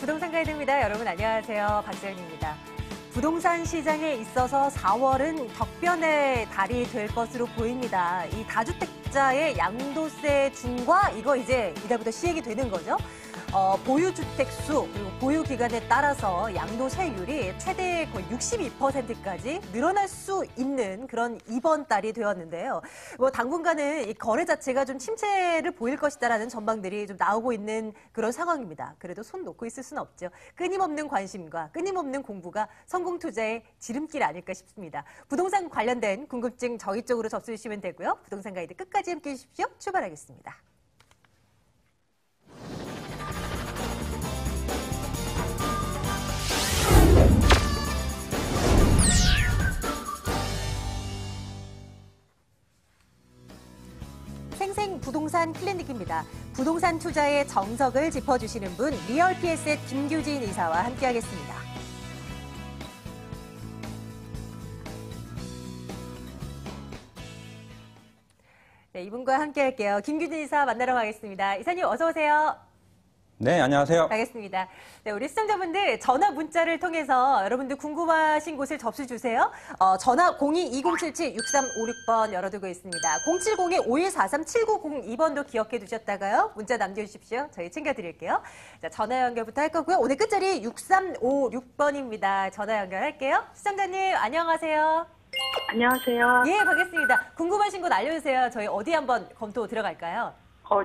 부동산 가이드입니다. 여러분 안녕하세요. 박재현입니다. 부동산 시장에 있어서 4월은 격변의 달이 될 것으로 보입니다. 이 다주택자의 양도세 중과 이거 이제 이달부터 시행이 되는 거죠. 보유주택 수 그리고 보유 기간에 따라서 양도세율이 최대 거의 62%까지 늘어날 수 있는 그런 이번 달이 되었는데요. 뭐 당분간은 이 거래 자체가 좀 침체를 보일 것이다라는 전망들이 좀 나오고 있는 그런 상황입니다. 그래도 손 놓고 있을 수는 없죠. 끊임없는 관심과 끊임없는 공부가 성공 투자의 지름길 아닐까 싶습니다. 부동산 관련된 궁금증 저희 쪽으로 접수해 주시면 되고요. 부동산 가이드 끝까지 함께해 주십시오. 출발하겠습니다. 생생 부동산 클리닉입니다. 부동산 투자의 정석을 짚어주시는 분, 리얼 PS의 김규진 이사와 함께하겠습니다. 네, 이분과 함께할게요. 김규진 이사 만나러 가겠습니다. 이사님 어서 오세요. 네, 안녕하세요. 알겠습니다. 네, 우리 시청자분들 전화 문자를 통해서 여러분들 궁금하신 곳을 접수 주세요. 전화 02-2077-6356번 열어두고 있습니다. 070-5143-7902번도 기억해 두셨다가요. 문자 남겨주십시오. 저희 챙겨드릴게요. 자, 전화 연결부터 할 거고요. 오늘 끝자리 6356번입니다. 전화 연결할게요. 시청자님 안녕하세요. 안녕하세요. 예, 반갑습니다. 궁금하신 곳 알려주세요. 저희 어디 한번 검토 들어갈까요?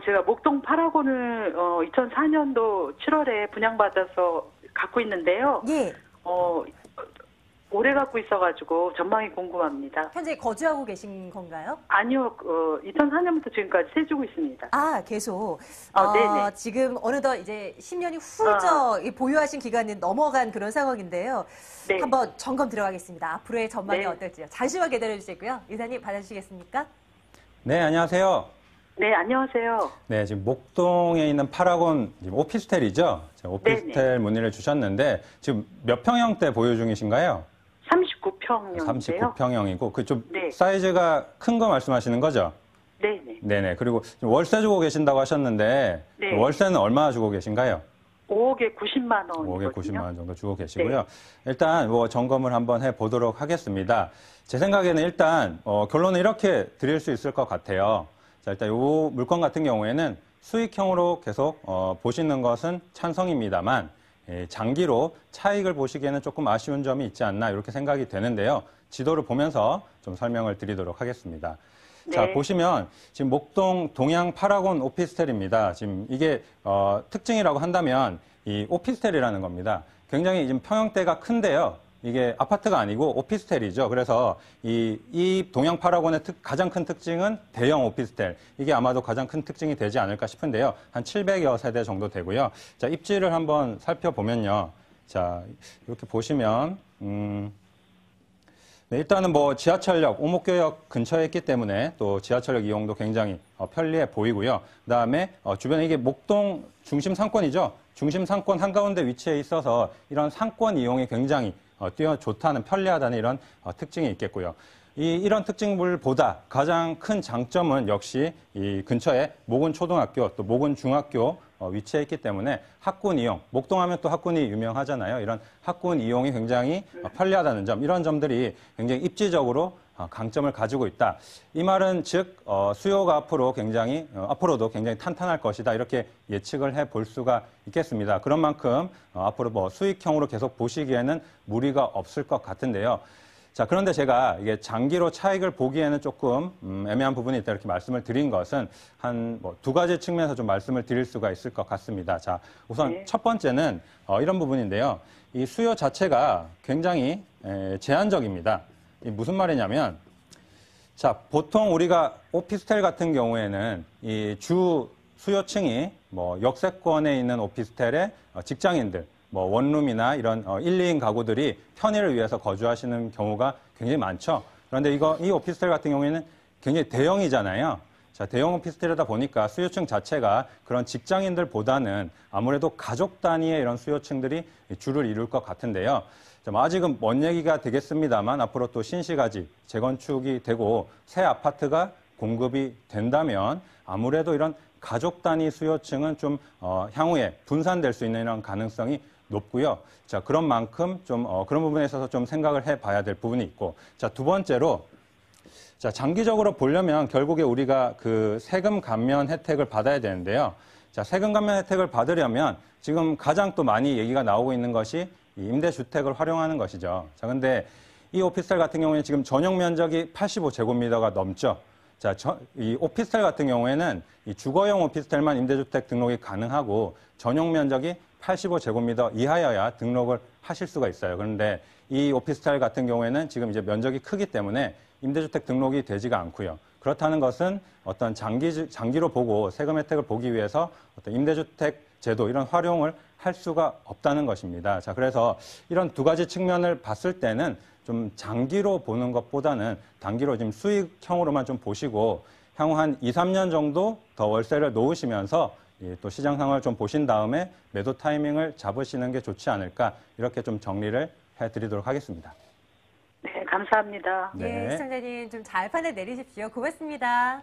제가 목동 8학원을 2004년도 7월에 분양받아서 갖고 있는데요. 예. 오래 갖고 있어가지고 전망이 궁금합니다. 현재 거주하고 계신 건가요? 아니요, 2004년부터 지금까지 세주고 있습니다. 아, 계속. 네네. 지금 어느덧 이제 10년이 훌쩍 보유하신 기간이 넘어간 그런 상황인데요. 네. 한번 점검 들어가겠습니다. 앞으로의 전망이 네. 어떨지요. 잠시만 기다려주시고요. 이사님 받아주시겠습니까? 네, 안녕하세요. 네, 안녕하세요. 네, 지금 목동에 있는 8학원 오피스텔이죠? 오피스텔 네네. 문의를 주셨는데 지금 몇 평형대 보유 중이신가요? 39평형인데요. 39평형이고 그 좀 네. 사이즈가 큰 거 말씀하시는 거죠? 네네. 네네. 그리고 지금 월세 주고 계신다고 하셨는데 네. 월세는 얼마나 주고 계신가요? 5억에 90만 원. 5억에 90만 원 정도 주고 계시고요. 일단 뭐 점검을 한번 해보도록 하겠습니다. 제 생각에는 일단 결론은 이렇게 드릴 수 있을 것 같아요. 자, 일단 이 물건 같은 경우에는 수익형으로 계속 보시는 것은 찬성입니다만 장기로 차익을 보시기에는 조금 아쉬운 점이 있지 않나 이렇게 생각이 되는데요. 지도를 보면서 좀 설명을 드리도록 하겠습니다. 네. 자, 보시면 지금 목동 동양 8학원 오피스텔입니다. 지금 이게 특징이라고 한다면 이 오피스텔이라는 겁니다. 굉장히 지금 평형대가 큰데요. 이게 아파트가 아니고 오피스텔이죠. 그래서 이 동양 8학원의 가장 큰 특징은 대형 오피스텔. 이게 아마도 가장 큰 특징이 되지 않을까 싶은데요. 한 700여 세대 정도 되고요. 자, 입지를 한번 살펴보면요. 자, 이렇게 보시면 네, 일단은 뭐 지하철역, 오목교역 근처에 있기 때문에 또 지하철역 이용도 굉장히 편리해 보이고요. 그다음에 주변에 이게 목동 중심 상권이죠. 중심 상권 한가운데 위치해 있어서 이런 상권 이용이 굉장히 좋다는, 편리하다는 이런 특징이 있겠고요. 이런 특징물보다 가장 큰 장점은 역시 이 근처에 모근 초등학교 또 모근 중학교 위치해 있기 때문에 학군 이용, 목동하면 또 학군이 유명하잖아요. 이런 학군 이용이 굉장히 편리하다는 점, 이런 점들이 굉장히 입지적으로 강점을 가지고 있다. 이 말은 즉 수요가 앞으로도 굉장히 탄탄할 것이다. 이렇게 예측을 해볼 수가 있겠습니다. 그런 만큼 앞으로 뭐 수익형으로 계속 보시기에는 무리가 없을 것 같은데요. 자, 그런데 제가 이게 장기로 차익을 보기에는 조금 애매한 부분이 있다 이렇게 말씀을 드린 것은 한 두 가지 측면에서 좀 말씀을 드릴 수가 있을 것 같습니다. 자, 우선 네. 첫 번째는 이런 부분인데요. 이 수요 자체가 굉장히 제한적입니다. 무슨 말이냐면, 자, 보통 우리가 오피스텔 같은 경우에는 이 주 수요층이 뭐 역세권에 있는 오피스텔의 직장인들, 뭐 원룸이나 이런 1, 2인 가구들이 편의를 위해서 거주하시는 경우가 굉장히 많죠. 그런데 이 오피스텔 같은 경우에는 굉장히 대형이잖아요. 자, 대형 오피스텔이다 보니까 수요층 자체가 그런 직장인들보다는 아무래도 가족 단위의 이런 수요층들이 주를 이룰 것 같은데요. 아직은 먼 얘기가 되겠습니다만 앞으로 또 신시가지 재건축이 되고 새 아파트가 공급이 된다면 아무래도 이런 가족 단위 수요층은 좀 향후에 분산될 수 있는 이런 가능성이 높고요. 자, 그런 만큼 좀 그런 부분에 있어서 좀 생각을 해봐야 될 부분이 있고, 자, 두 번째로 자, 장기적으로 보려면 결국에 우리가 그 세금 감면 혜택을 받아야 되는데요. 자, 세금 감면 혜택을 받으려면 지금 가장 또 많이 얘기가 나오고 있는 것이 이 임대주택을 활용하는 것이죠. 자, 근데 이 오피스텔 같은 경우에는 지금 전용 면적이 85제곱미터가 넘죠. 자, 이 오피스텔 같은 경우에는 이 주거용 오피스텔만 임대주택 등록이 가능하고 전용 면적이 85제곱미터 이하여야 등록을 하실 수가 있어요. 그런데 이 오피스텔 같은 경우에는 지금 이제 면적이 크기 때문에 임대주택 등록이 되지가 않고요. 그렇다는 것은 어떤 장기로 보고 세금 혜택을 보기 위해서 어떤 임대주택 제도 이런 활용을 할 수가 없다는 것입니다. 자, 그래서 이런 두 가지 측면을 봤을 때는 좀 장기로 보는 것보다는 단기로 지금 수익형으로만 좀 보시고 향후 한 2, 3년 정도 더 월세를 놓으시면서 또 시장 상황을 좀 보신 다음에 매도 타이밍을 잡으시는 게 좋지 않을까 이렇게 좀 정리를 해드리도록 하겠습니다. 네, 감사합니다. 네, 시청자님 좀 잘 판단 내리십시오. 고맙습니다.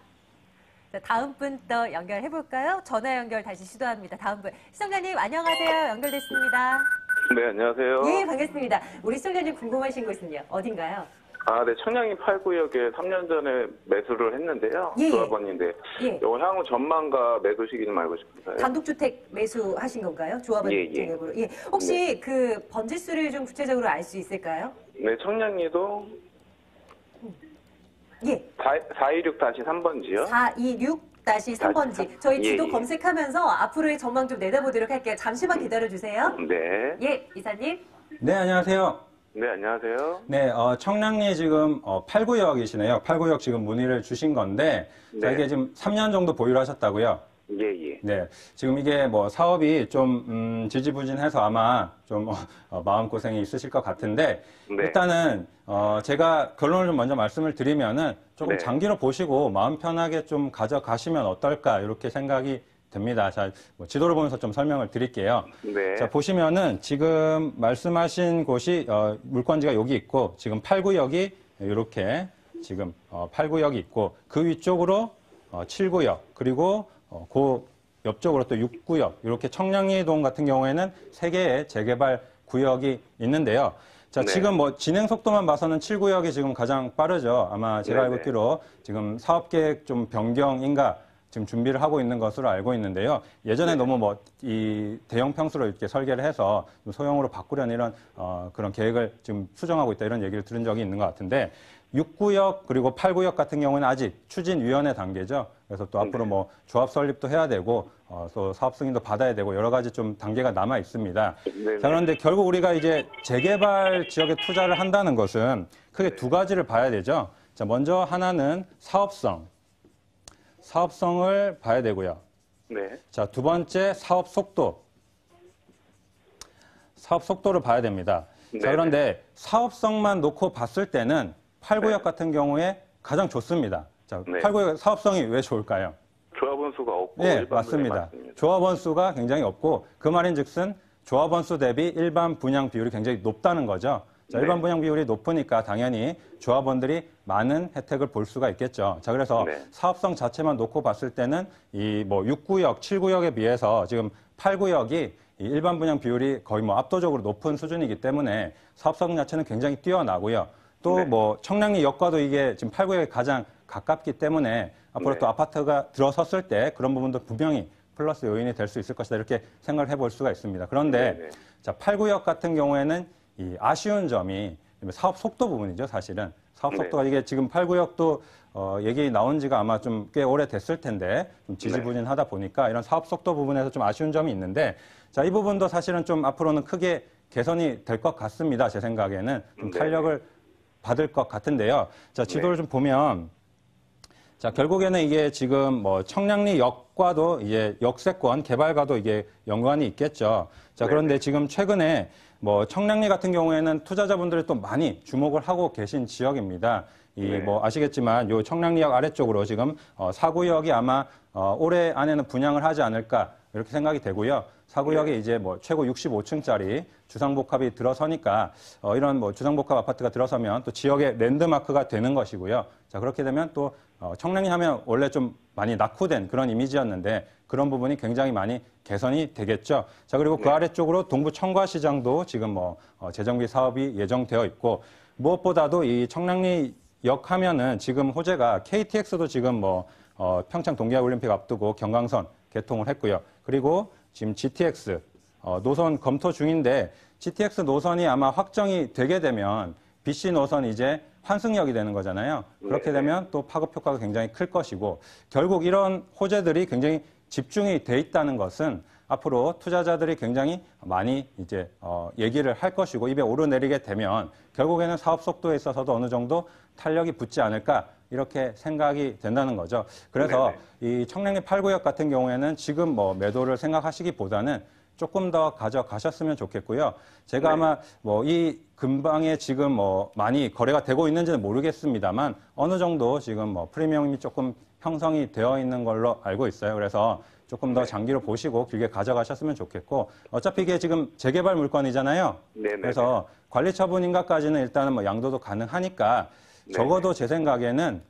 자, 다음 분 또 연결해볼까요? 전화 연결 다시 시도합니다. 다음 분. 시청자님 안녕하세요. 연결됐습니다. 네, 안녕하세요. 예, 반갑습니다. 우리 시청자님 궁금하신 곳은요? 어딘가요? 네, 청량리 8구역에 3년 전에 매수를 했는데요. 예. 조합원인데, 예. 이거 향후 전망과 매도 시기 좀 알고 싶어요. 단독주택 매수하신 건가요? 조합원 예, 예. 등록으로. 예. 혹시 그 번지수를 좀 구체적으로 알 수 있을까요? 네, 청량리도 예. 426-3번지요. 426-3번지. 저희 지도 예, 예. 검색하면서 앞으로의 전망 좀 내다보도록 할게요. 잠시만 기다려주세요. 네. 예, 이사님. 네, 안녕하세요. 네, 안녕하세요. 네, 청량리 지금 8구역이시네요. 8구역 지금 문의를 주신 건데, 자, 네. 이게 지금 3년 정도 보유를 하셨다고요? 예, 예. 네, 지금 이게 뭐 사업이 좀 지지부진해서 아마 좀 마음고생이 있으실 것 같은데, 네. 일단은 제가 결론을 좀 먼저 말씀을 드리면은 조금 네. 장기로 보시고 마음 편하게 좀 가져가시면 어떨까 이렇게 생각이 듭니다. 자, 뭐 지도를 보면서 좀 설명을 드릴게요. 네. 자, 보시면은 지금 말씀하신 곳이 물권지가 여기 있고 지금 8구역이 이렇게 지금 8구역이 있고 그 위쪽으로 7구역 그리고 그 옆쪽으로 또 6구역 이렇게 청량리동 같은 경우에는 3개의 재개발 구역이 있는데요. 자, 네. 지금 뭐 진행 속도만 봐서는 7구역이 지금 가장 빠르죠. 아마 제가 네네. 알고 있기로 지금 사업계획 좀 변경인가 지금 준비를 하고 있는 것으로 알고 있는데요. 예전에 네. 너무 뭐 이 대형 평수로 이렇게 설계를 해서 좀 소형으로 바꾸려는 이런 그런 계획을 지금 수정하고 있다 이런 얘기를 들은 적이 있는 것 같은데 6구역 그리고 8구역 같은 경우는 아직 추진위원회 단계죠. 그래서 또 앞으로 네. 뭐 조합 설립도 해야 되고 또 사업 승인도 받아야 되고 여러 가지 좀 단계가 남아 있습니다. 네네. 자, 그런데 결국 우리가 이제 재개발 지역에 투자를 한다는 것은 크게 두 가지를 봐야 되죠. 자, 먼저 하나는 사업성을 봐야 되고요. 네. 자, 두 번째 사업 속도를 봐야 됩니다. 자, 네네. 그런데 사업성만 놓고 봤을 때는 8구역 네. 같은 경우에 가장 좋습니다. 자, 네. 8구역 사업성이 왜 좋을까요? 조합원 수가 없고. 네, 일반 분양이 맞습니다. 많습니다. 조합원 수가 굉장히 없고 그 말인즉슨 조합원 수 대비 일반 분양 비율이 굉장히 높다는 거죠. 자, 네. 일반 분양 비율이 높으니까 당연히 조합원들이 많은 혜택을 볼 수가 있겠죠. 자, 그래서 네. 사업성 자체만 놓고 봤을 때는 이 뭐 6구역, 7구역에 비해서 지금 8구역이 이 일반 분양 비율이 거의 뭐 압도적으로 높은 수준이기 때문에 사업성 자체는 굉장히 뛰어나고요. 또 네. 뭐 청량리역과도 이게 지금 8구역에 가장 가깝기 때문에 앞으로 네. 또 아파트가 들어섰을 때 그런 부분도 분명히 플러스 요인이 될 수 있을 것이다 이렇게 생각을 해볼 수가 있습니다. 그런데 네네. 자, 8구역 같은 경우에는 이 아쉬운 점이 사업 속도 부분이죠, 사실은. 사업 네. 속도가 이게 지금 8구역도 얘기 나온 지가 아마 좀 꽤 오래 됐을 텐데 좀 지지부진하다 보니까 이런 사업 속도 부분에서 좀 아쉬운 점이 있는데 자, 이 부분도 사실은 좀 앞으로는 크게 개선이 될 것 같습니다. 제 생각에는 좀 네. 탄력을 받을 것 같은데요. 자, 지도를 좀 보면 자, 결국에는 이게 지금 뭐 청량리역과도 이제 역세권 개발과도 이게 연관이 있겠죠. 자, 그런데 지금 최근에 뭐 청량리 같은 경우에는 투자자분들이 또 많이 주목을 하고 계신 지역입니다. 이 네. 뭐 아시겠지만 요 청량리역 아래쪽으로 지금 4구역이 아마 올해 안에는 분양을 하지 않을까 이렇게 생각이 되고요. 4구역에 이제 뭐 최고 65층짜리 주상복합이 들어서니까 이런 뭐 주상복합 아파트가 들어서면 또 지역의 랜드마크가 되는 것이고요. 자, 그렇게 되면 또 청량리 하면 원래 좀 많이 낙후된 그런 이미지였는데 그런 부분이 굉장히 많이 개선이 되겠죠. 자, 그리고 그 아래쪽으로 동부 청과시장도 지금 뭐 재정비 사업이 예정되어 있고 무엇보다도 이 청량리역 하면은 지금 호재가 KTX도 지금 뭐 평창 동계올림픽 앞두고 경강선 개통을 했고요. 그리고 지금 GTX 노선 검토 중인데 GTX 노선이 아마 확정이 되게 되면 BC 노선이 이제 환승역이 되는 거잖아요. 그렇게 되면 또 파급 효과가 굉장히 클 것이고 결국 이런 호재들이 굉장히 집중이 돼 있다는 것은 앞으로 투자자들이 굉장히 많이 이제 얘기를 할 것이고 입에 오르내리게 되면 결국에는 사업 속도에 있어서도 어느 정도 탄력이 붙지 않을까 이렇게 생각이 된다는 거죠. 그래서 이 청량리 8구역 같은 경우에는 지금 뭐 매도를 생각하시기보다는 조금 더 가져가셨으면 좋겠고요. 제가 아마 뭐 이 근방에 지금 뭐 많이 거래가 되고 있는지는 모르겠습니다만 어느 정도 지금 뭐 프리미엄이 조금 형성이 되어 있는 걸로 알고 있어요. 그래서 조금 더 장기로 보시고 길게 가져가셨으면 좋겠고 어차피 이게 지금 재개발 물건이잖아요. 그래서 관리 처분인가까지는 일단은 뭐 양도도 가능하니까 적어도 제 생각에는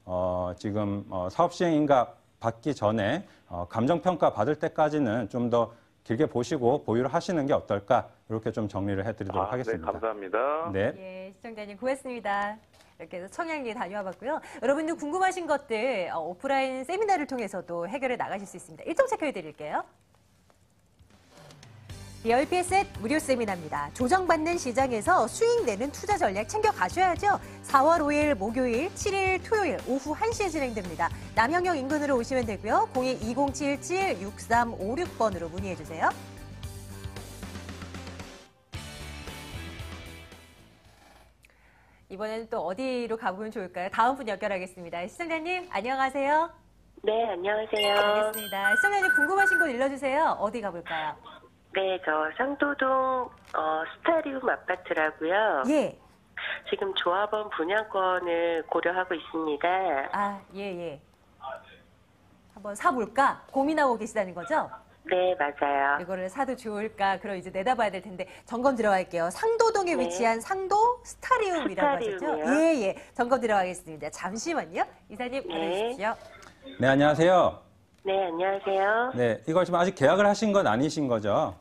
지금 사업 시행인가 받기 전에 감정평가 받을 때까지는 좀 더 길게 보시고 보유를 하시는 게 어떨까 이렇게 좀 정리를 해드리도록 하겠습니다. 네, 감사합니다. 네. 예, 시청자님 고맙습니다. 이렇게 해서 청량리 다녀와 봤고요. 여러분들 궁금하신 것들 오프라인 세미나를 통해서도 해결해 나가실 수 있습니다. 일정 체크해 드릴게요. 리얼피에셋 무료 세미나입니다. 조정받는 시장에서 수익 내는 투자 전략 챙겨 가셔야죠. 4월 5일 목요일, 7일 토요일 오후 1시에 진행됩니다. 남영역 인근으로 오시면 되고요. 02-2077-6356번으로 문의해 주세요. 이번에는 또 어디로 가보면 좋을까요? 다음 분 연결하겠습니다. 시청자님 안녕하세요. 네, 안녕하세요. 알겠습니다. 시청자님 궁금하신 곳 일러주세요. 어디 가볼까요? 네, 저 상도동 스타리움 아파트라고요. 예. 지금 조합원 분양권을 고려하고 있습니다. 아, 예. 한번 사볼까? 고민하고 계시다는 거죠? 네, 맞아요. 이거를 사도 좋을까? 그럼 이제 내다봐야 될 텐데 점검 들어갈게요. 상도동에 위치한 상도 스타리움이라고 하셨죠? 스타리움이요? 예. 점검 들어가겠습니다. 잠시만요. 이사님 받아주십시오. 네, 안녕하세요. 네, 안녕하세요. 네, 이걸 지금 아직 계약을 하신 건 아니신 거죠?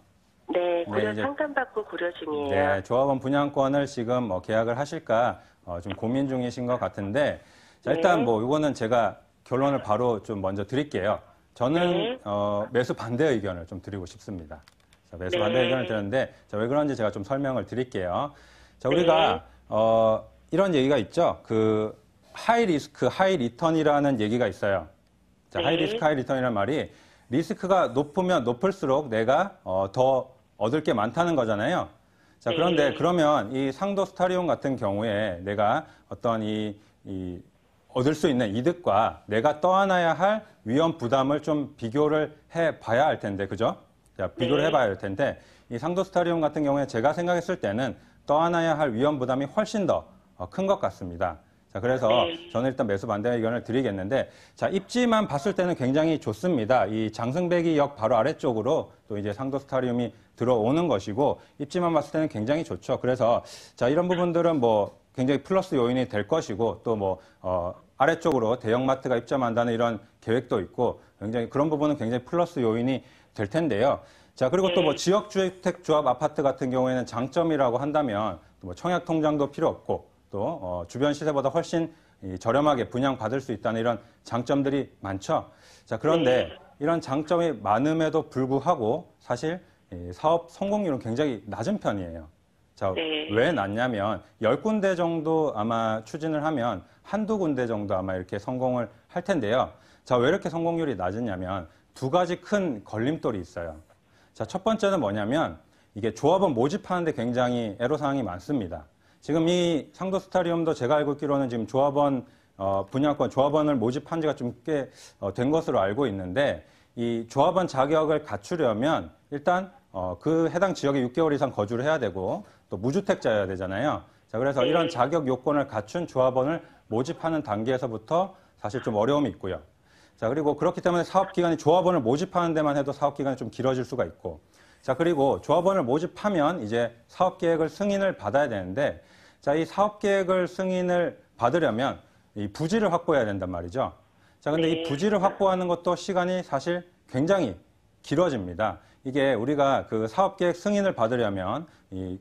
네, 고려 이제- 상담받고 고려 중이에요. 네, 조합원 분양권을 지금 뭐 계약을 하실까 좀 고민 중이신 것 같은데, 자, 일단 뭐 이거는 제가 결론을 바로 좀 먼저 드릴게요. 저는 매수 반대 의견을 좀 드리고 싶습니다. 자, 매수 반대 의견을 드렸는데, 자, 왜 그런지 제가 좀 설명을 드릴게요. 자, 우리가 이런 얘기가 있죠. 그 하이 리스크, 하이 리턴이라는 얘기가 있어요. 자, 하이 리스크, 하이 리턴이라는 말이 리스크가 높으면 높을수록 내가 더 얻을 게 많다는 거잖아요. 자, 그런데 그러면 이 상도 스타리움 같은 경우에 내가 어떤 얻을 수 있는 이득과 내가 떠안아야 할 위험 부담을 좀 비교를 해 봐야 할 텐데, 그죠? 자, 비교를 해 봐야 할 텐데, 이 상도 스타리움 같은 경우에 제가 생각했을 때는 떠안아야 할 위험 부담이 훨씬 더 큰 것 같습니다. 자, 그래서 저는 일단 매수 반대 의견을 드리겠는데, 자, 입지만 봤을 때는 굉장히 좋습니다. 이 장승배기역 바로 아래쪽으로 또 이제 상도 스타리움이 들어오는 것이고, 입지만 봤을 때는 굉장히 좋죠. 그래서, 자, 이런 부분들은 뭐 굉장히 플러스 요인이 될 것이고, 또 뭐, 아래쪽으로 대형마트가 입점한다는 이런 계획도 있고, 굉장히 그런 부분은 굉장히 플러스 요인이 될 텐데요. 자, 그리고 또 뭐 지역주택조합 아파트 같은 경우에는 장점이라고 한다면, 또 뭐 청약 통장도 필요 없고, 또 주변 시세보다 훨씬 저렴하게 분양받을 수 있다는 이런 장점들이 많죠. 자, 그런데 이런 장점이 많음에도 불구하고 사실 사업 성공률은 굉장히 낮은 편이에요. 자, 왜 낮냐면 10군데 정도 아마 추진을 하면 한두 군데 정도 아마 이렇게 성공을 할 텐데요. 자, 왜 이렇게 성공률이 낮으냐면 두 가지 큰 걸림돌이 있어요. 자, 첫 번째는 뭐냐면 이게 조합원 모집하는데 굉장히 애로사항이 많습니다. 지금 이 상도 스타리움도 제가 알고 있기로는 지금 조합원 분양권 조합원을 모집한 지가 좀 꽤 된 것으로 알고 있는데 이 조합원 자격을 갖추려면 일단 그 해당 지역에 6개월 이상 거주를 해야 되고 또 무주택자여야 되잖아요. 자, 그래서 이런 자격 요건을 갖춘 조합원을 모집하는 단계에서부터 사실 좀 어려움이 있고요. 자, 그리고 그렇기 때문에 사업기간이 조합원을 모집하는 데만 해도 사업기간이 좀 길어질 수가 있고, 자, 그리고 조합원을 모집하면 이제 사업계획을 승인을 받아야 되는데, 자, 이 사업계획을 승인을 받으려면 이 부지를 확보해야 된단 말이죠. 자, 근데 이 부지를 확보하는 것도 시간이 사실 굉장히 길어집니다. 이게 우리가 그 사업계획 승인을 받으려면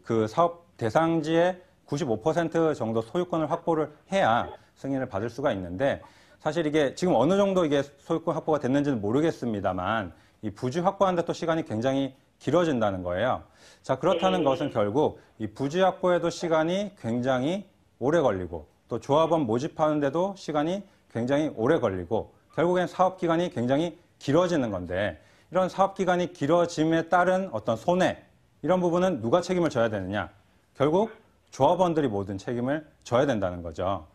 그 사업 대상지의 95% 정도 소유권을 확보를 해야 승인을 받을 수가 있는데, 사실 이게 지금 어느 정도 이게 소유권 확보가 됐는지는 모르겠습니다만, 이 부지 확보하는데 또 시간이 굉장히 길어진다는 거예요. 자, 그렇다는 것은 결국 이 부지 확보에도 시간이 굉장히 오래 걸리고, 또 조합원 모집하는데도 시간이 굉장히 오래 걸리고, 결국엔 사업 기간이 굉장히 길어지는 건데, 이런 사업 기간이 길어짐에 따른 어떤 손해, 이런 부분은 누가 책임을 져야 되느냐? 결국 조합원들이 모든 책임을 져야 된다는 거죠.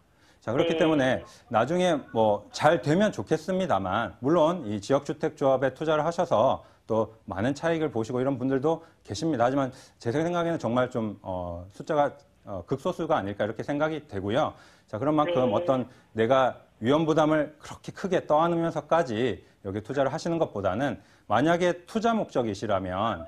자, 그렇기 때문에 나중에 뭐 잘 되면 좋겠습니다만, 물론 이 지역주택조합에 투자를 하셔서 또 많은 차익을 보시고 이런 분들도 계십니다. 하지만 제 생각에는 정말 좀 숫자가 극소수가 아닐까 이렇게 생각이 되고요. 자, 그런 만큼 어떤 내가 위험 부담을 그렇게 크게 떠안으면서까지 여기 투자를 하시는 것보다는, 만약에 투자 목적이시라면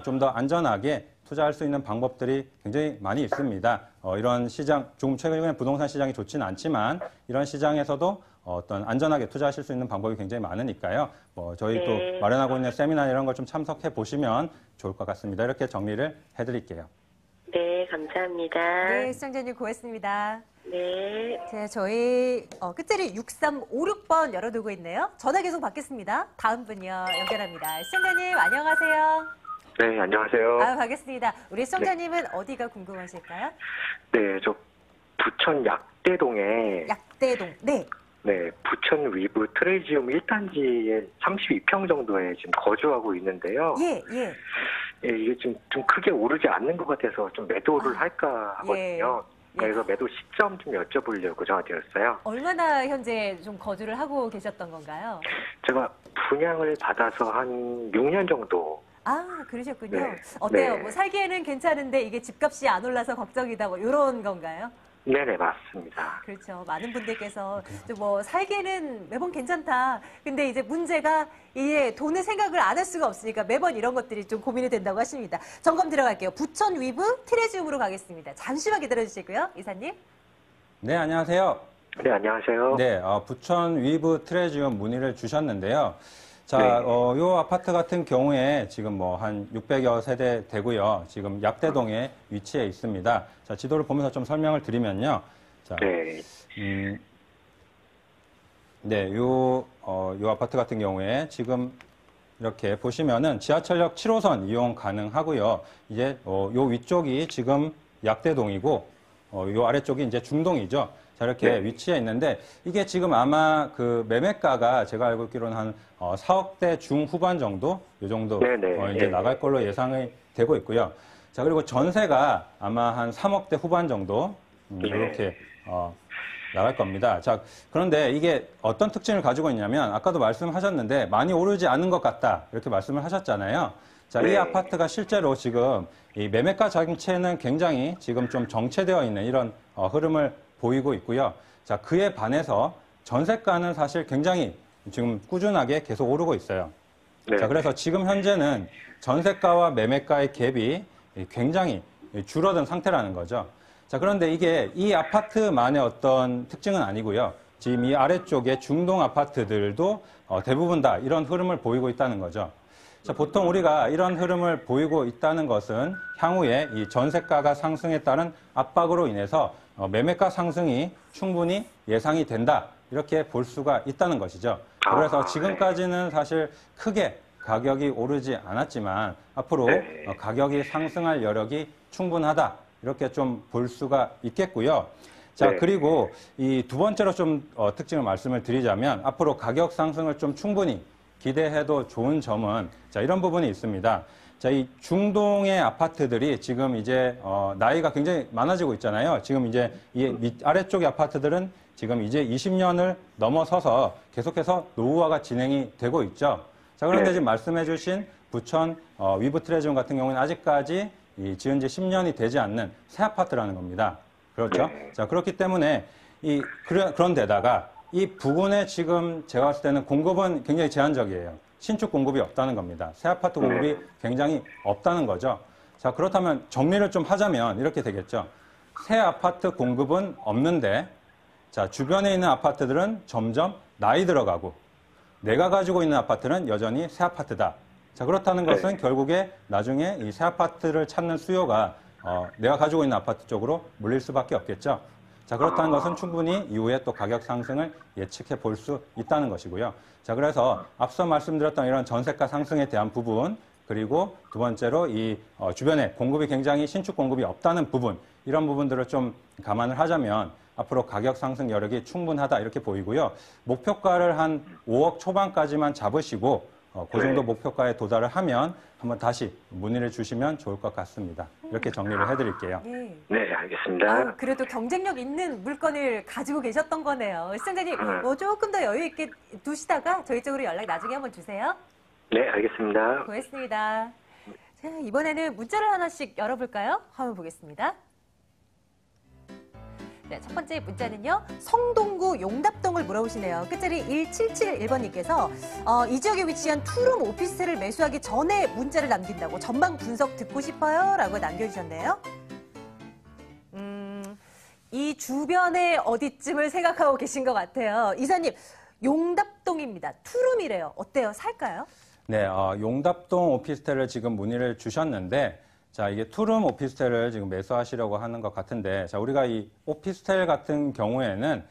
좀 더 안전하게 투자할 수 있는 방법들이 굉장히 많이 있습니다. 이런 시장, 조금 최근에 부동산 시장이 좋지는 않지만 이런 시장에서도 어떤 안전하게 투자하실 수 있는 방법이 굉장히 많으니까요. 저희 또 마련하고 있는 세미나 이런 걸 좀 참석해 보시면 좋을 것 같습니다. 이렇게 정리를 해드릴게요. 네, 감사합니다. 네, 시청자님 고맙습니다. 네. 자, 저희 끝자리 6356번 열어두고 있네요. 전화 계속 받겠습니다. 다음 분요 연결합니다. 시청자님 안녕하세요. 네, 안녕하세요. 반갑습니다. 우리 시청자님은 어디가 궁금하실까요? 네, 저 부천 약대동에 약대동. 네. 네, 부천 위브 트레지움 1단지에 32평 정도에 지금 거주하고 있는데요. 예, 예. 예, 이게 좀 크게 오르지 않는 것 같아서 좀 매도를 할까 하거든요. 예. 그래서 매도 시점 좀 여쭤보려고 전화드렸어요. 얼마나 현재 좀 거주를 하고 계셨던 건가요? 제가 분양을 받아서 한 6년 정도. 아, 그러셨군요. 네. 어때요? 네. 뭐 살기에는 괜찮은데 이게 집값이 안 올라서 걱정이다, 뭐 이런 건가요? 네네, 맞습니다. 그렇죠. 많은 분들께서 좀 뭐 살기에는 매번 괜찮다. 근데 이제 문제가 이게 돈을 생각을 안 할 수가 없으니까 매번 이런 것들이 좀 고민이 된다고 하십니다. 점검 들어갈게요. 부천 위브 트레지움으로 가겠습니다. 잠시만 기다려 주시고요, 이사님. 네, 안녕하세요. 네, 안녕하세요. 네, 부천 위브 트레지움 문의를 주셨는데요. 자, 네. 요 아파트 같은 경우에 지금 뭐 한 600여 세대 되고요. 지금 약대동에 위치해 있습니다. 자, 지도를 보면서 좀 설명을 드리면요. 자, 네. 네, 요 아파트 같은 경우에 지금 이렇게 보시면은 지하철역 7호선 이용 가능하고요. 이제 요 위쪽이 지금 약대동이고, 요 아래쪽이 이제 중동이죠. 자, 이렇게 네. 위치해 있는데, 이게 지금 아마 그 매매가가 제가 알고 있기로는 한 4억대 중후반 정도? 요 정도 네네. 이제 네. 나갈 걸로 예상이 되고 있고요. 자, 그리고 전세가 아마 한 3억대 후반 정도? 이렇게 나갈 겁니다. 자, 그런데 이게 어떤 특징을 가지고 있냐면, 아까도 말씀하셨는데 많이 오르지 않은 것 같다, 이렇게 말씀을 하셨잖아요. 자, 이 네. 아파트가 실제로 지금 이 매매가 자체는 굉장히 지금 좀 정체되어 있는 이런 흐름을 보이고 있고요. 자, 그에 반해서 전세가는 사실 굉장히 지금 꾸준하게 계속 오르고 있어요. 네. 자, 그래서 지금 현재는 전세가와 매매가의 갭이 굉장히 줄어든 상태라는 거죠. 자, 그런데 이게 이 아파트만의 어떤 특징은 아니고요. 지금 이 아래쪽에 중동 아파트들도 대부분 다 이런 흐름을 보이고 있다는 거죠. 자, 보통 우리가 이런 흐름을 보이고 있다는 것은 향후에 이 전세가가 상승에 따른 압박으로 인해서 매매가 상승이 충분히 예상이 된다, 이렇게 볼 수가 있다는 것이죠. 그래서 지금까지는 사실 크게 가격이 오르지 않았지만 앞으로 네. 가격이 상승할 여력이 충분하다, 이렇게 좀 볼 수가 있겠고요. 자, 네. 그리고 이 두 번째로 좀 특징을 말씀을 드리자면, 앞으로 가격 상승을 좀 충분히 기대해도 좋은 점은, 자, 이런 부분이 있습니다. 자, 이 중동의 아파트들이 지금 이제 나이가 굉장히 많아지고 있잖아요. 지금 이제 이 아래쪽의 아파트들은 지금 이제 20년을 넘어서서 계속해서 노후화가 진행이 되고 있죠. 자, 그런데 네. 지금 말씀해 주신 부천 위브 트레지움 같은 경우는 아직까지 지은 지 10년이 되지 않는 새 아파트라는 겁니다. 그렇죠? 네. 자, 그렇기 때문에 그런 데다가 이 부분에 지금 제가 봤을 때는 공급은 굉장히 제한적이에요. 신축 공급이 없다는 겁니다. 새 아파트 공급이 굉장히 없다는 거죠. 자, 그렇다면 정리를 좀 하자면 이렇게 되겠죠. 새 아파트 공급은 없는데, 자, 주변에 있는 아파트들은 점점 나이 들어가고, 내가 가지고 있는 아파트는 여전히 새 아파트다. 자, 그렇다는 것은 결국에 나중에 이 새 아파트를 찾는 수요가 내가 가지고 있는 아파트 쪽으로 몰릴 수밖에 없겠죠. 자, 그렇다는 것은 충분히 이후에 또 가격 상승을 예측해 볼 수 있다는 것이고요. 자, 그래서 앞서 말씀드렸던 이런 전세가 상승에 대한 부분, 그리고 두 번째로 이 주변에 공급이 굉장히 신축 공급이 없다는 부분, 이런 부분들을 좀 감안을 하자면 앞으로 가격 상승 여력이 충분하다 이렇게 보이고요. 목표가를 한 5억 초반까지만 잡으시고 그 정도 목표가에 도달을 하면 한번 다시 문의를 주시면 좋을 것 같습니다. 이렇게 정리를 해드릴게요. 네. 네, 알겠습니다. 그래도 경쟁력 있는 물건을 가지고 계셨던 거네요. 시청자님, 조금 더 여유 있게 두시다가 저희 쪽으로 연락 나중에 한번 주세요. 네, 알겠습니다. 고맙습니다. 자, 이번에는 문자를 하나씩 열어볼까요? 화면 보겠습니다. 네, 첫 번째 문자는요. 성동구 용답동을 물어보시네요. 끝자리 1771번님께서 이 지역에 위치한 투룸 오피스텔을 매수하기 전에 문자를 남긴다고 전망 분석 듣고 싶어요 라고 남겨주셨네요. 이 주변에 어디쯤을 생각하고 계신 것 같아요. 이사님, 용답동입니다. 투룸이래요. 어때요? 살까요? 네, 용답동 오피스텔을 지금 문의를 주셨는데, 자, 이게 투룸 오피스텔을 지금 매수하시려고 하는 것 같은데, 자, 우리가 이 오피스텔 같은 경우에는,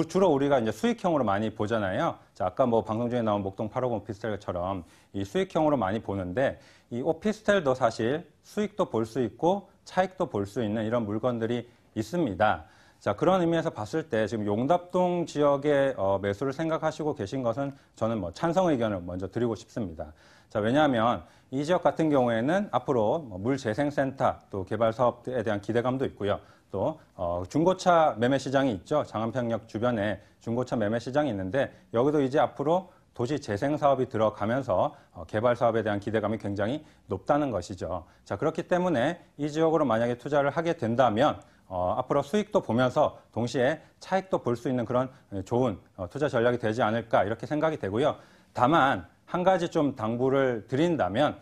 주로 우리가 이제 수익형으로 많이 보잖아요. 자, 아까 뭐 방송 중에 나온 목동 850 오피스텔처럼 이 수익형으로 많이 보는데, 이 오피스텔도 사실 수익도 볼 수 있고 차익도 볼 수 있는 이런 물건들이 있습니다. 자, 그런 의미에서 봤을 때 지금 용답동 지역의 매수를 생각하시고 계신 것은 저는 뭐 찬성 의견을 먼저 드리고 싶습니다. 자, 왜냐하면 이 지역 같은 경우에는 앞으로 물재생센터 또 개발 사업에 대한 기대감도 있고요. 또 중고차 매매 시장이 있죠. 장안평역 주변에 중고차 매매 시장이 있는데 여기도 이제 앞으로 도시 재생 사업이 들어가면서 개발 사업에 대한 기대감이 굉장히 높다는 것이죠. 자, 그렇기 때문에 이 지역으로 만약에 투자를 하게 된다면 앞으로 수익도 보면서 동시에 차익도 볼 수 있는 그런 좋은 투자 전략이 되지 않을까 이렇게 생각이 되고요. 다만 한 가지 좀 당부를 드린다면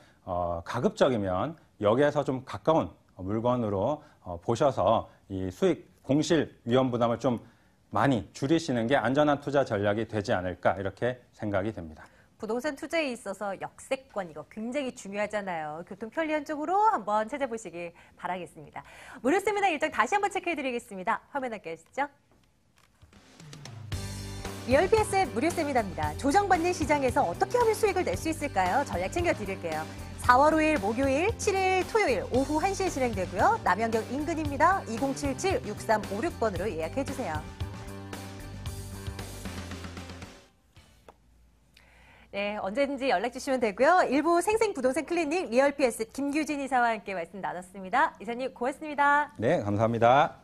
가급적이면 여기에서 좀 가까운 물건으로 보셔서 이 수익 공실 위험 부담을 좀 많이 줄이시는 게 안전한 투자 전략이 되지 않을까 이렇게 생각이 됩니다. 부동산 투자에 있어서 역세권 이거 굉장히 중요하잖아요. 교통 편리한 쪽으로 한번 찾아보시길 바라겠습니다. 무료 세미나 일정 다시 한번 체크해드리겠습니다. 화면 함께 하시죠. 리얼PS의 무료 세미나입니다. 조정받는 시장에서 어떻게 하면 수익을 낼 수 있을까요? 전략 챙겨드릴게요. 4월 5일 목요일, 7일 토요일 오후 1시에 진행되고요. 남양경 인근입니다. 2077-6356번으로 예약해주세요. 네, 언제든지 연락 주시면 되고요. 일부 생생부동산 클리닉 리얼PS 김규진 이사와 함께 말씀 나눴습니다. 이사님 고맙습니다. 네, 감사합니다.